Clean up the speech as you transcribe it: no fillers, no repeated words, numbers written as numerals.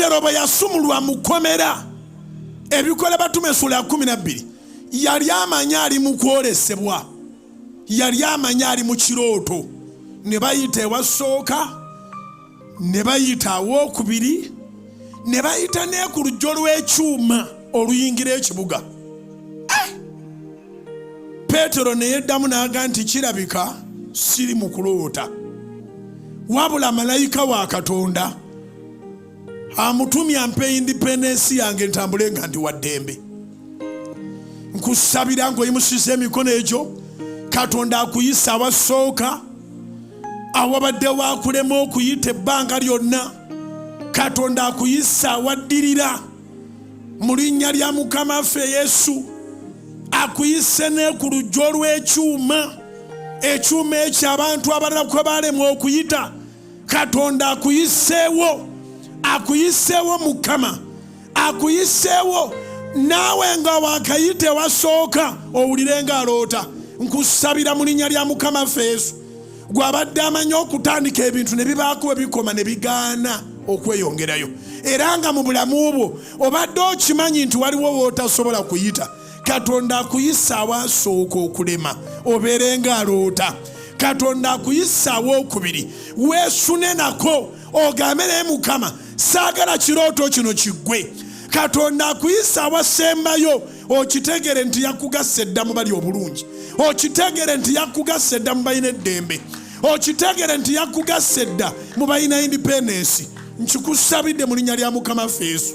Petero bwe yasumulwa mu kkomera ebikola batume sula ya 12 yali amanya ali mu kwolesebwa, yali amanya ali mu kirooto. Ne bayita ewasooka, ne bayita awookubiri, ne bayita ne ku lujjo lw'ekyuma oluyingira ekibuga. Petero ne yeddamu n'aga nti kirabika siri mu kuloota, wabula malayika wa Katonda amutumye ampe independence yange ntambule nga ndi wa ddembe. Nkusabira ng'oyimusiza emikono egyo, Katonda akuyisa awasooka, awabadde waakulema okuyita ebbanga lyonna. Katonda akuyisa awaddirira mu linnya lya Mukama waffe Yesu. Akuyise ne ku lujjo lw'ekyuma, ekyuma ekyo abantu abalala kwe baalemwa okuyita. Katonda akuyiseewo, akuyiseewo Mukama, akuyiseewo naawe nga waakayite wasooka owulire ng'aloota. Nkusabira mu linnya lya Mukama waffe Yesu, gw'abadde amanyi okutandika ebintu ne bibaako ebikoma ne bigaana okweyongerayo, era nga mu bulamu bwo obadde okimanyi nti waliwo w'otasobola kuyita. Katonda akuyisa awasooka okulema obeere ng'aloota. Katonda akuyisa awookubiri weesune nako ogambe naye Mukama saagala kirooto kino kiggwe. Katonda akuyisa awasembayo okitegere nti yakugassa edda mu bali obulungi, okitegere nti yakugassa edda mu balina eddembe, okitegere nti yakugassa edda mu balina independence. Nkikusabidde mu linnya lya Mukama waffe Yesu.